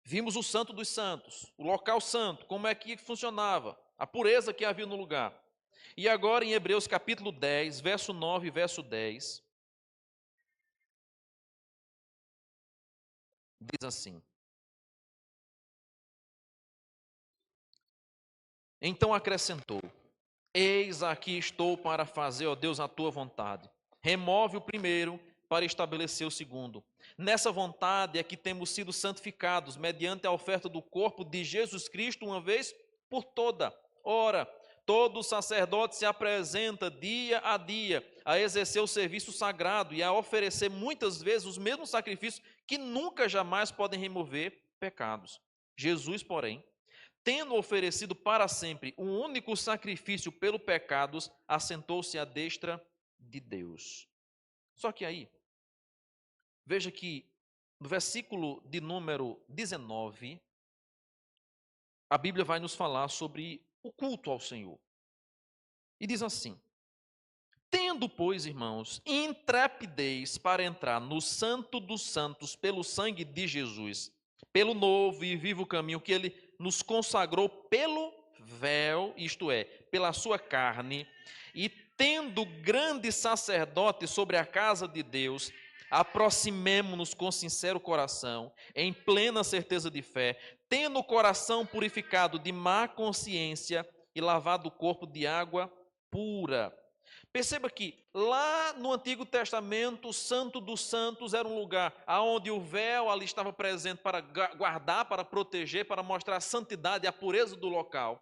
Vimos o santo dos santos, o local santo, como é que funcionava, a pureza que havia no lugar. E agora em Hebreus capítulo 10, verso 9 e verso 10, diz assim: Então acrescentou: Eis aqui estou para fazer, ó Deus, a tua vontade. Remove o primeiro para estabelecer o segundo. Nessa vontade é que temos sido santificados, mediante a oferta do corpo de Jesus Cristo, uma vez por toda. Ora, todo sacerdote se apresenta dia a dia a exercer o serviço sagrado e a oferecer muitas vezes os mesmos sacrifícios que nunca jamais podem remover pecados. Jesus, porém, tendo oferecido para sempre um único sacrifício pelo pecados, assentou-se à destra de Deus. Só que aí, veja que no versículo de número 19, a Bíblia vai nos falar sobre o culto ao Senhor. E diz assim: Tendo, pois, irmãos, intrepidez para entrar no Santo dos Santos pelo sangue de Jesus, pelo novo e vivo caminho que ele nos consagrou pelo véu, isto é, pela sua carne, e tendo grande sacerdote sobre a casa de Deus, aproximemo-nos com sincero coração, em plena certeza de fé, tendo o coração purificado de má consciência e lavado o corpo de água pura. Perceba que lá no Antigo Testamento, o Santo dos Santos era um lugar onde o véu ali estava presente para guardar, para proteger, para mostrar a santidade e a pureza do local.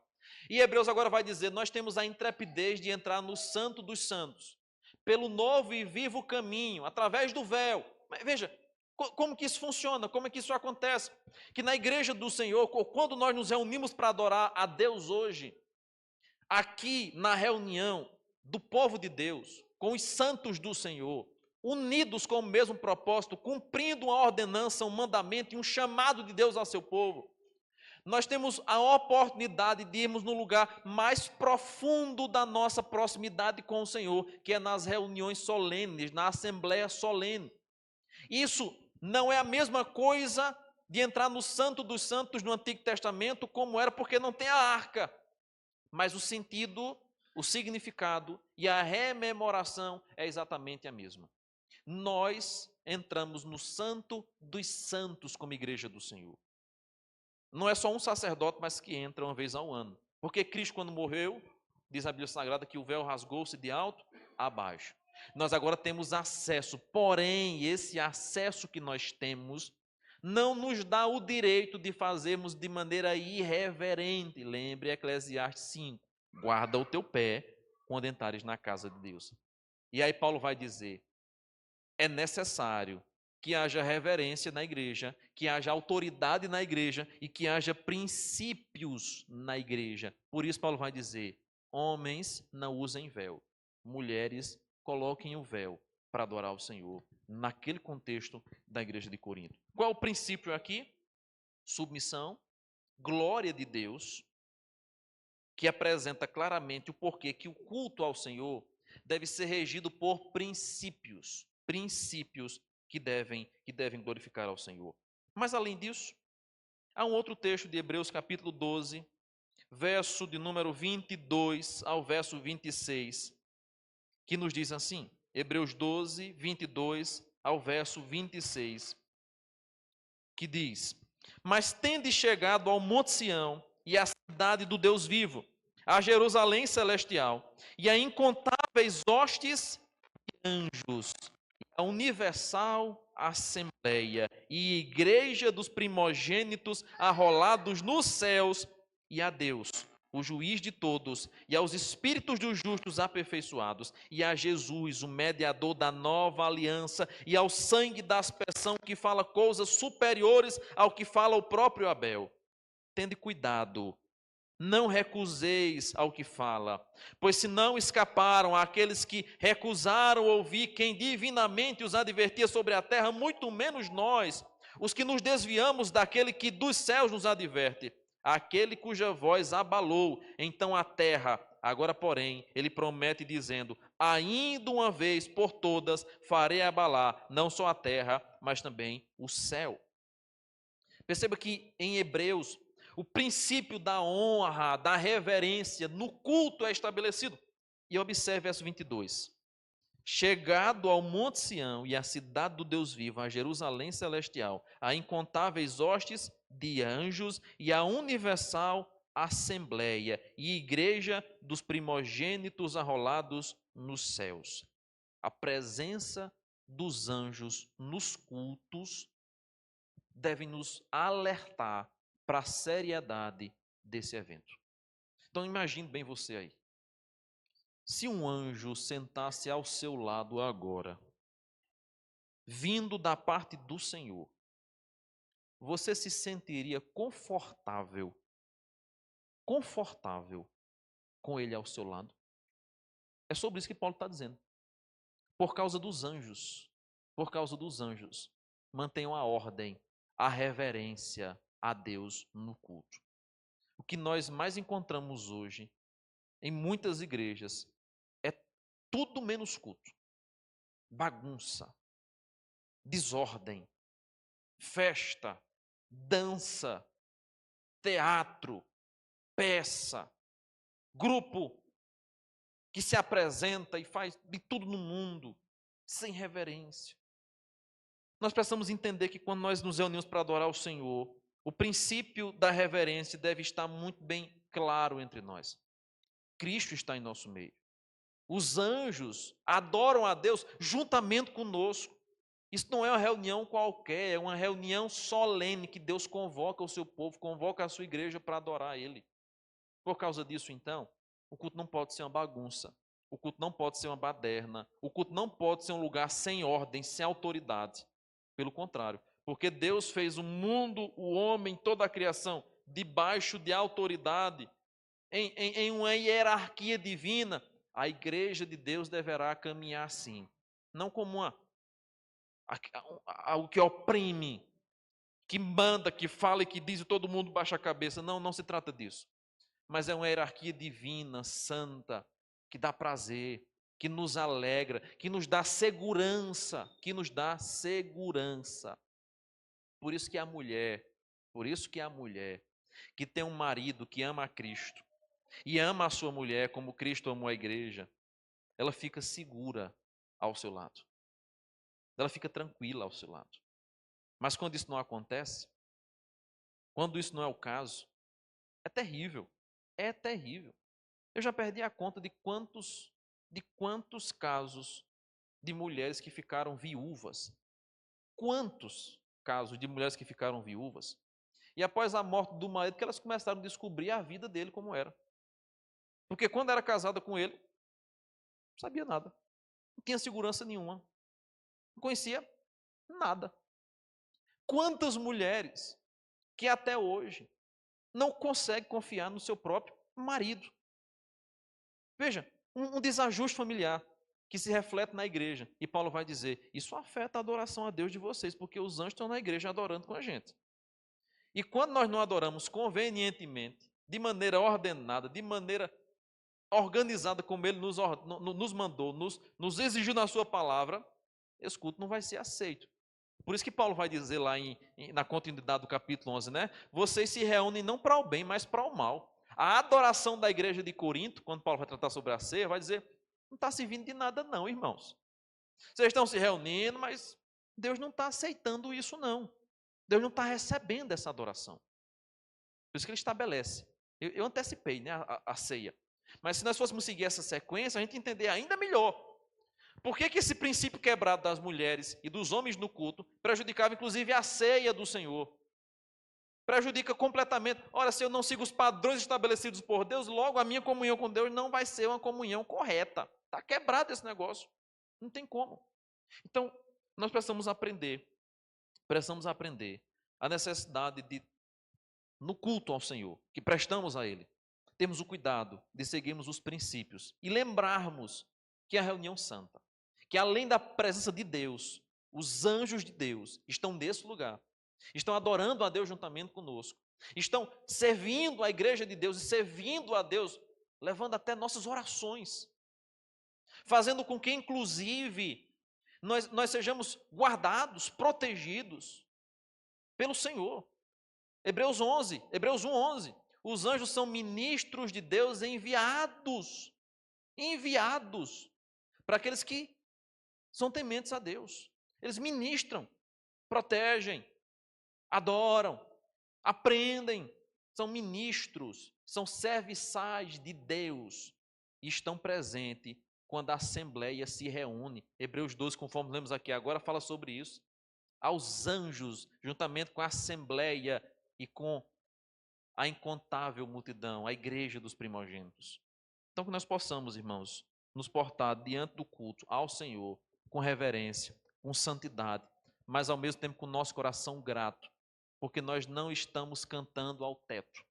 E Hebreus agora vai dizer, nós temos a intrepidez de entrar no Santo dos Santos, pelo novo e vivo caminho, através do véu. Mas veja, como que isso funciona, como é que isso acontece? Que na igreja do Senhor, quando nós nos reunimos para adorar a Deus hoje, aqui na reunião do povo de Deus, com os santos do Senhor, unidos com o mesmo propósito, cumprindo uma ordenança, um mandamento e um chamado de Deus ao seu povo, nós temos a oportunidade de irmos no lugar mais profundo da nossa proximidade com o Senhor, que é nas reuniões solenes, na assembleia solene. Isso não é a mesma coisa de entrar no Santo dos Santos no Antigo Testamento, como era, porque não tem a arca. Mas o sentido, o significado e a rememoração é exatamente a mesma. Nós entramos no Santo dos Santos como igreja do Senhor. Não é só um sacerdote, mas que entra uma vez ao ano. Porque Cristo, quando morreu, diz a Bíblia Sagrada que o véu rasgou-se de alto a baixo. Nós agora temos acesso, porém, esse acesso que nós temos não nos dá o direito de fazermos de maneira irreverente. Lembre Eclesiastes 5, guarda o teu pé quando entrares na casa de Deus. E aí Paulo vai dizer, é necessário que haja reverência na igreja, que haja autoridade na igreja e que haja princípios na igreja. Por isso Paulo vai dizer, homens não usem véu, mulheres coloquem o véu para adorar o Senhor, naquele contexto da igreja de Corinto. Qual o princípio aqui? Submissão, glória de Deus, que apresenta claramente o porquê que o culto ao Senhor deve ser regido por princípios que devem glorificar ao Senhor. Mas além disso, há um outro texto de Hebreus capítulo 12, verso de número 22 ao verso 26, que nos diz assim, Hebreus 12, 22 ao verso 26, que diz, mas tende chegado ao Monte Sião e à cidade do Deus vivo, a Jerusalém celestial, e a incontáveis hostes e anjos, a universal assembleia e igreja dos primogênitos arrolados nos céus, e a Deus, o juiz de todos, e aos espíritos dos justos aperfeiçoados, e a Jesus, o mediador da nova aliança, e ao sangue da aspersão que fala coisas superiores ao que fala o próprio Abel. Tende cuidado, não recuseis ao que fala, pois se não escaparam àqueles que recusaram ouvir quem divinamente os advertia sobre a terra, muito menos nós, os que nos desviamos daquele que dos céus nos adverte, aquele cuja voz abalou então a terra. Agora, porém, ele promete dizendo: ainda uma vez por todas farei abalar não só a terra, mas também o céu. Perceba que em Hebreus, o princípio da honra, da reverência no culto é estabelecido. E observe verso 22. Chegado ao Monte Sião e à cidade do Deus vivo, a Jerusalém celestial, a incontáveis hostes de anjos e a universal assembleia e igreja dos primogênitos arrolados nos céus. A presença dos anjos nos cultos deve nos alertar para a seriedade desse evento. Então imagine bem você aí. Se um anjo sentasse ao seu lado agora, vindo da parte do Senhor, você se sentiria confortável com ele ao seu lado? É sobre isso que Paulo está dizendo. Por causa dos anjos, mantenham a ordem, a reverência a Deus no culto. O que nós mais encontramos hoje, em muitas igrejas, é tudo menos culto. Bagunça, desordem, festa, dança, teatro, peça, grupo que se apresenta e faz de tudo no mundo, sem reverência. Nós precisamos entender que quando nós nos reunimos para adorar o Senhor, o princípio da reverência deve estar muito bem claro entre nós. Cristo está em nosso meio. Os anjos adoram a Deus juntamente conosco. Isso não é uma reunião qualquer, é uma reunião solene que Deus convoca o seu povo, convoca a sua igreja para adorar Ele. Por causa disso, então, o culto não pode ser uma bagunça, o culto não pode ser uma baderna, o culto não pode ser um lugar sem ordem, sem autoridade. Pelo contrário, porque Deus fez o mundo, o homem, toda a criação, debaixo de autoridade, em uma hierarquia divina. A igreja de Deus deverá caminhar assim, não como algo que oprime, que manda, que fala e que diz e todo mundo baixa a cabeça. Não, não se trata disso. Mas é uma hierarquia divina, santa, que dá prazer, que nos alegra, que nos dá segurança, Por isso que a mulher que tem um marido que ama a Cristo e ama a sua mulher como Cristo amou a igreja, ela fica segura ao seu lado. Ela fica tranquila ao seu lado. Mas quando isso não acontece, quando isso não é o caso, é terrível. É terrível. Eu já perdi a conta de quantos casos de mulheres que ficaram viúvas. Quantos casos de mulheres que ficaram viúvas? E após a morte do marido, que elas começaram a descobrir a vida dele como era. Porque quando era casada com ele, não sabia nada. Não tinha segurança nenhuma. Não conhecia nada. Quantas mulheres que até hoje não conseguem confiar no seu próprio marido? Veja, um desajuste familiar que se reflete na igreja. E Paulo vai dizer, isso afeta a adoração a Deus de vocês, porque os anjos estão na igreja adorando com a gente. E quando nós não adoramos convenientemente, de maneira ordenada, de maneira organizada como Ele nos mandou, nos exigiu na sua palavra, esse culto não vai ser aceito. Por isso que Paulo vai dizer lá na continuidade do capítulo 11, né? Vocês se reúnem não para o bem, mas para o mal. A adoração da igreja de Corinto, quando Paulo vai tratar sobre a ceia, vai dizer, não está servindo de nada não, irmãos. Vocês estão se reunindo, mas Deus não está aceitando isso não. Deus não está recebendo essa adoração. Por isso que ele estabelece. Eu antecipei, né, a ceia. Mas se nós fôssemos seguir essa sequência, a gente entender ainda melhor. Por que esse princípio quebrado das mulheres e dos homens no culto prejudicava inclusive a ceia do Senhor? prejudica completamente. Ora, se eu não sigo os padrões estabelecidos por Deus, logo a minha comunhão com Deus não vai ser uma comunhão correta. Está quebrado esse negócio. Não tem como. Então, nós precisamos aprender a necessidade de, no culto ao Senhor, que prestamos a Ele, temos o cuidado de seguirmos os princípios e lembrarmos que a reunião santa, que além da presença de Deus, os anjos de Deus estão nesse lugar, estão adorando a Deus juntamente conosco, estão servindo a igreja de Deus e servindo a Deus, levando até nossas orações, fazendo com que, inclusive, nós sejamos guardados, protegidos pelo Senhor. Hebreus 1:11. Os anjos são ministros de Deus enviados para aqueles que são tementes a Deus. Eles ministram, protegem, adoram, aprendem, são ministros, são serviçais de Deus e estão presentes quando a assembleia se reúne. Hebreus 12, conforme lemos aqui agora, fala sobre isso. Aos anjos, juntamente com a assembleia e com a incontável multidão, a igreja dos primogênitos. Então, que nós possamos, irmãos, nos portar diante do culto ao Senhor com reverência, com santidade, mas ao mesmo tempo com o nosso coração grato, porque nós não estamos cantando ao teto,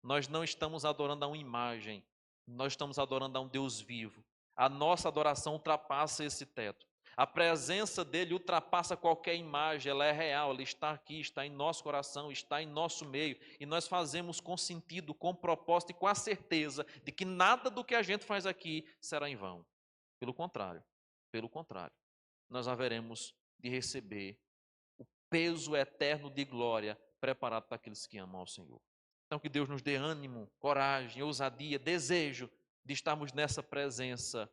nós não estamos adorando a uma imagem, nós estamos adorando a um Deus vivo. A nossa adoração ultrapassa esse teto. A presença dele ultrapassa qualquer imagem, ela é real, ela está aqui, está em nosso coração, está em nosso meio, e nós fazemos com sentido, com propósito e com a certeza de que nada do que a gente faz aqui será em vão. Pelo contrário, nós haveremos de receber o peso eterno de glória preparado para aqueles que amam ao Senhor. Então que Deus nos dê ânimo, coragem, ousadia, desejo de estarmos nessa presença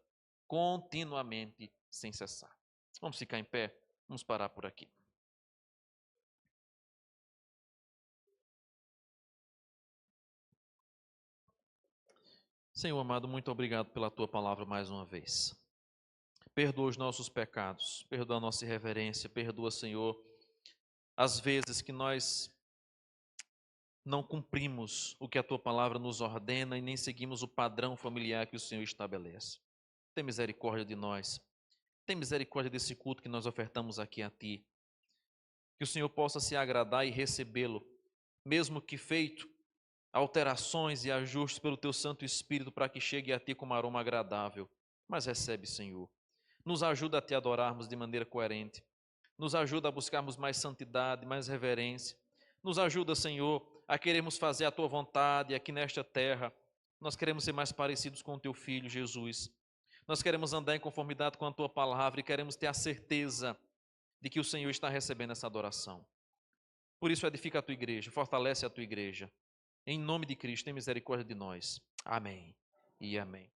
continuamente, sem cessar. Vamos ficar em pé, vamos parar por aqui. Senhor amado, muito obrigado pela tua palavra mais uma vez. Perdoa os nossos pecados, perdoa a nossa irreverência, perdoa, Senhor, as vezes que nós não cumprimos o que a tua palavra nos ordena e nem seguimos o padrão familiar que o Senhor estabelece. Tem misericórdia de nós. Tem misericórdia desse culto que nós ofertamos aqui a ti. Que o Senhor possa se agradar e recebê-lo, mesmo que feito alterações e ajustes pelo teu Santo Espírito para que chegue a ti como aroma agradável. Mas recebe, Senhor. Nos ajuda a te adorarmos de maneira coerente. Nos ajuda a buscarmos mais santidade, mais reverência. Nos ajuda, Senhor, a queremos fazer a tua vontade aqui nesta terra. Nós queremos ser mais parecidos com o teu Filho, Jesus. Nós queremos andar em conformidade com a tua palavra e queremos ter a certeza de que o Senhor está recebendo essa adoração. Por isso, edifica a tua igreja, fortalece a tua igreja. Em nome de Cristo, tem misericórdia de nós. Amém e amém.